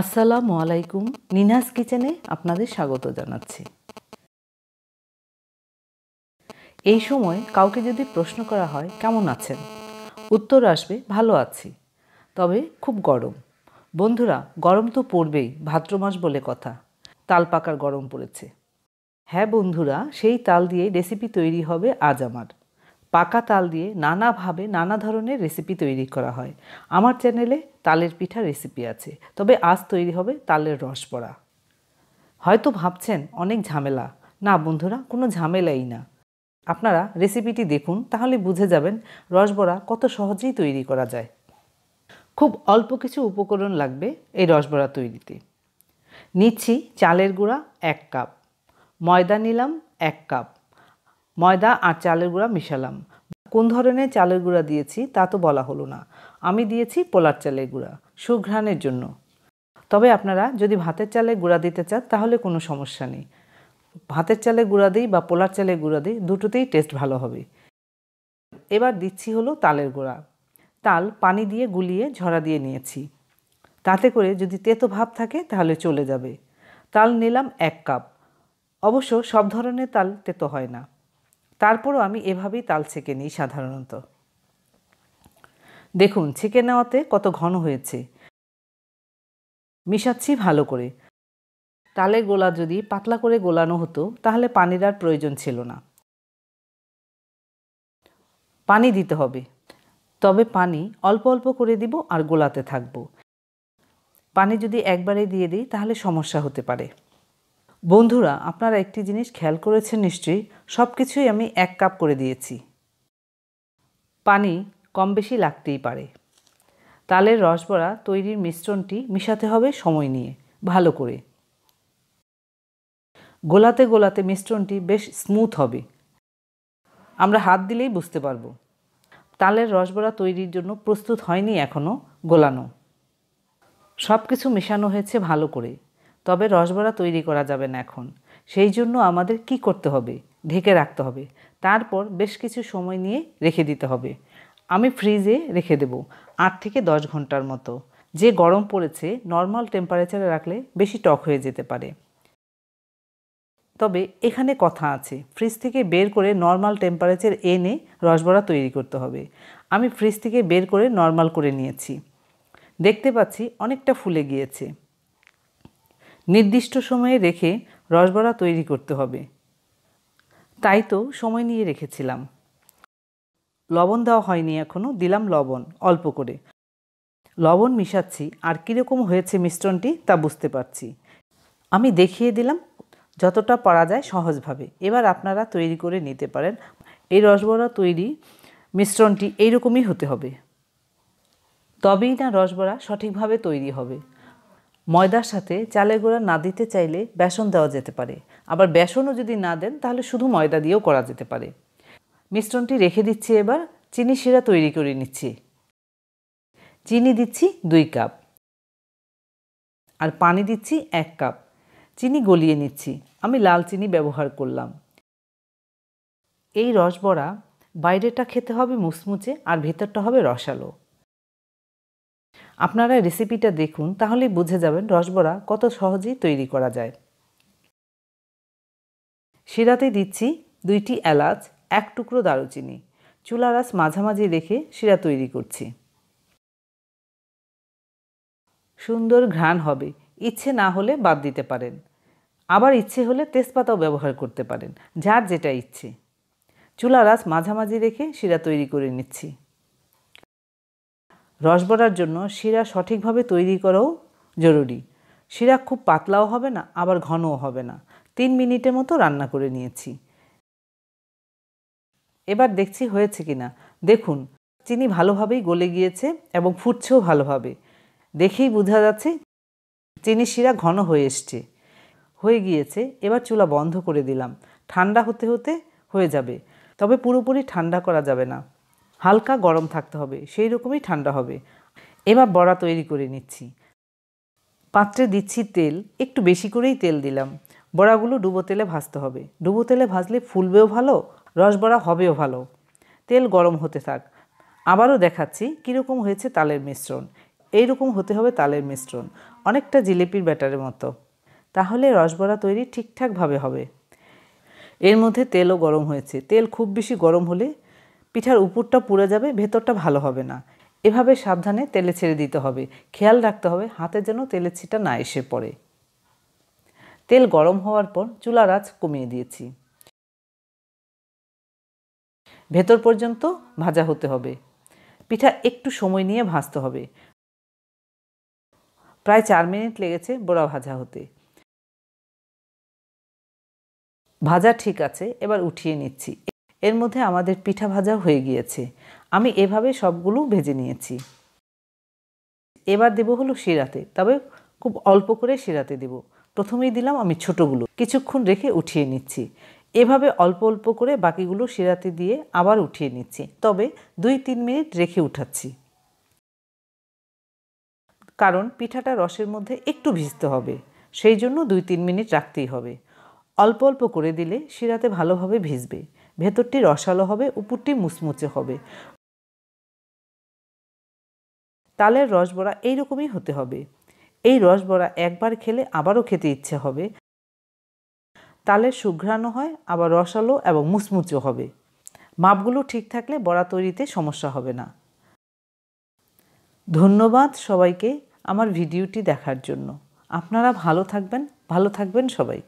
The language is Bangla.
আসসালামু আলাইকুম। নিনাস কিচেনে আপনাদের স্বাগত জানাচ্ছি। এই সময় কাউকে যদি প্রশ্ন করা হয় কেমন আছেন, উত্তর আসবে ভালো আছি, তবে খুব গরম। বন্ধুরা, গরম তো পড়বেই, ভাদ্র মাস বলে কথা। তাল পাকার গরম পড়েছে। হ্যাঁ বন্ধুরা, সেই তাল দিয়ে রেসিপি তৈরি হবে আজ আমার। পাকা তাল দিয়ে নানাভাবে নানা ধরনের রেসিপি তৈরি করা হয়। আমার চ্যানেলে তালের পিঠা রেসিপি আছে, তবে আজ তৈরি হবে তালের রসবড়া। হয়তো ভাবছেন অনেক ঝামেলা। না বন্ধুরা, কোনো ঝামেলাই না। আপনারা রেসিপিটি দেখুন, তাহলে বুঝে যাবেন রসবড়া কত সহজেই তৈরি করা যায়। খুব অল্প কিছু উপকরণ লাগবে এই রসবড়া তৈরিতে। নিচ্ছি চালের গুঁড়া 1 কাপ, ময়দা নিলাম 1 কাপ। ময়দা আর চালের গুঁড়া মিশালাম। কোন ধরনের চালের গুঁড়া দিয়েছি তা তো বলা হলো না। আমি দিয়েছি পোলার চালের গুঁড়া, সুঘ্রাণের জন্য। তবে আপনারা যদি ভাতের চালের গুঁড়া দিতে চান তাহলে কোনো সমস্যা নেই। ভাতের চালের গুঁড়া দিই বা পোলার চালের গুঁড়া দিই, দুটোতেই টেস্ট ভালো হবে। এবার দিচ্ছি হলো তালের গুঁড়া। তাল পানি দিয়ে গুলিয়ে ঝরা দিয়ে নিয়েছি। তাতে করে যদি তেতো ভাব থাকে তাহলে চলে যাবে। তাল নিলাম 1 কাপ। অবশ্য সব ধরনের তাল তেতো হয় না, তারপরও আমি এভাবেই তাল ছেঁকে নিই সাধারণত। দেখুন ছেঁকে নেওয়াতে কত ঘন হয়েছে। মিশাচ্ছি ভালো করে। তালের গোলা যদি পাতলা করে গোলানো হতো তাহলে পানির আর প্রয়োজন ছিল না। পানি দিতে হবে, তবে পানি অল্প অল্প করে দিব আর গোলাতে থাকবো। পানি যদি একবারে দিয়ে দিই তাহলে সমস্যা হতে পারে। বন্ধুরা, আপনারা একটি জিনিস খেয়াল করেছেন নিশ্চয়ই, সব কিছুই আমি 1 কাপ করে দিয়েছি। পানি কম বেশি লাগতেই পারে। তালের রসবড়া তৈরির মিশ্রণটি মিশাতে হবে সময় নিয়ে, ভালো করে। গোলাতে গোলাতে মিশ্রণটি বেশ স্মুথ হবে। আমরা হাত দিলেই বুঝতে পারবো। তালের রসবড়া তৈরির জন্য প্রস্তুত হয়নি এখনও গোলানো। সব কিছু মেশানো হয়েছে ভালো করে, তবে রসবড়া তৈরি করা যাবে না এখন। সেই জন্য আমাদের কি করতে হবে? ঢেকে রাখতে হবে। তারপর বেশ কিছু সময় নিয়ে রেখে দিতে হবে। আমি ফ্রিজে রেখে দেব 8 থেকে 10 ঘন্টার মতো। যে গরম পড়েছে, নর্মাল টেম্পারেচারে রাখলে বেশি টক হয়ে যেতে পারে। তবে এখানে কথা আছে, ফ্রিজ থেকে বের করে নর্মাল টেম্পারেচার এনে রসবড়া তৈরি করতে হবে। আমি ফ্রিজ থেকে বের করে নর্মাল করে নিয়েছি। দেখতে পাচ্ছি অনেকটা ফুলে গিয়েছে। নির্দিষ্ট সময়ে রেখে রসবড়া তৈরি করতে হবে, তাই তো সময় নিয়ে রেখেছিলাম। লবণ দেওয়া হয়নি এখনও, দিলাম লবণ অল্প করে। লবণ মিশাচ্ছি আর কীরকম হয়েছে মিশ্রণটি তা বুঝতে পারছি। আমি দেখিয়ে দিলাম যতটা পারা যায় সহজভাবে। এবার আপনারা তৈরি করে নিতে পারেন। এই রসবড়া তৈরি মিশ্রণটি এইরকমই হতে হবে, তবেই না রসবড়া সঠিকভাবে তৈরি হবে। ময়দার সাথে চালের গুঁড়া না দিতে চাইলে বেসন দেওয়া যেতে পারে, আবার বেসনও যদি না দেন তাহলে শুধু ময়দা দিয়েও করা যেতে পারে। মিশ্রণটি রেখে দিচ্ছি। এবার চিনি শিরা তৈরি করে নিচ্ছি। চিনি দিচ্ছি 2 কাপ আর পানি দিচ্ছি 1 কাপ। চিনি গলিয়ে নিচ্ছি। আমি লাল চিনি ব্যবহার করলাম। এই রসবড়া বাইরেটা খেতে হবে মুচমুচে আর ভেতরটা হবে রসালো। আপনারা রেসিপিটা দেখুন, তাহলেই বুঝে যাবেন রসবড়া কত সহজেই তৈরি করা যায়। শিরাতে দিচ্ছি 2টি এলাচ, 1 টুকরো দারুচিনি। চুলার আঁচ মাঝামাঝি রেখে শিরা তৈরি করছি। সুন্দর ঘ্রাণ হবে। ইচ্ছে না হলে বাদ দিতে পারেন, আবার ইচ্ছে হলে তেজপাতাও ব্যবহার করতে পারেন, যার যেটা ইচ্ছে। চুলার আঁচ মাঝামাঝি রেখে শিরা তৈরি করে নিচ্ছি। রসবড়ার জন্য শিরা সঠিকভাবে তৈরি করাও জরুরি। শিরা খুব পাতলাও হবে না, আবার ঘনও হবে না। 3 মিনিটের মতো রান্না করে নিয়েছি। এবার দেখছি হয়েছে কিনা। দেখুন চিনি ভালোভাবেই গলে গিয়েছে এবং ফুটছেও ভালোভাবে। দেখেই বোঝা যাচ্ছে চিনি শিরা ঘন হয়ে গিয়েছে। এবার চুলা বন্ধ করে দিলাম। ঠান্ডা হতে হতে হয়ে যাবে, তবে পুরোপুরি ঠান্ডা করা যাবে না। হালকা গরম থাকতে হবে, সেই রকমই ঠান্ডা হবে। এবার বড়া তৈরি করে নিচ্ছি। পাত্রে দিচ্ছি তেল, একটু বেশি করেই তেল দিলাম। বড়াগুলো ডুবো তেলে ভাজতে হবে। ডুবো তেলে ভাজলে ফুলবেও ভালো, রসবড়া হবেও ভালো। তেল গরম হতে থাক। আবারও দেখাচ্ছি কীরকম হয়েছে তালের মিশ্রণ। এইরকম হতে হবে তালের মিশ্রণ। অনেকটা জিলিপির ব্যাটারের মতো। তাহলে রসবড়া তৈরি ঠিকঠাকভাবে হবে। এর মধ্যে তেলও গরম হয়েছে। তেল খুব বেশি গরম হলে পিঠার উপরটা পুড়ে যাবে, ভেতরটা ভালো হবে না। এভাবে সাবধানে তেলে ছেড়ে দিতে হবে। খেয়াল রাখতে হবে হাতে যেন তেলের ছিটা না এসে পড়ে। তেল গরম হওয়ার পর চুলার আঁচ কমিয়ে দিয়েছি। ভেতর পর্যন্ত ভাজা হতে হবে। পিঠা একটু সময় নিয়ে ভাজতে হবে। প্রায় 4 মিনিট লেগেছে বোড়া ভাজা হতে। ভাজা ঠিক আছে, এবার উঠিয়ে নিচ্ছি। এর মধ্যে আমাদের পিঠা ভাজা হয়ে গিয়েছে। আমি এভাবে সবগুলো ভেজে নিয়েছি। এবার দেব হলো শিরাতে, তবে খুব অল্প করে শিরাতে দেব। প্রথমেই দিলাম আমি ছোটগুলো, কিছুক্ষণ রেখে উঠিয়ে নিচ্ছি। এভাবে অল্প অল্প করে বাকিগুলো শিরাতে দিয়ে আবার উঠিয়ে নিচ্ছি, তবে 2-3 মিনিট রেখে উঠাচ্ছি, কারণ পিঠাটা রসের মধ্যে একটু ভিজতে হবে, সেই জন্য 2-3 মিনিট রাখতেই হবে। অল্প অল্প করে দিলে শিরাতে ভালোভাবে ভিজবে, ভেতরটি রসালো হবে, উপরটি মুচমুচে হবে। তালের রসবড়া এইরকমই হতে হবে। এই রসবড়া একবার খেলে আবারও খেতে ইচ্ছে হবে। তালের সুঘ্রাণও হয়, আবার রসালো এবং মুচমুচে হবে। মাপগুলো ঠিক থাকলে বড়া তৈরিতে সমস্যা হবে না। ধন্যবাদ সবাইকে আমার ভিডিওটি দেখার জন্য। আপনারা ভালো থাকবেন সবাই।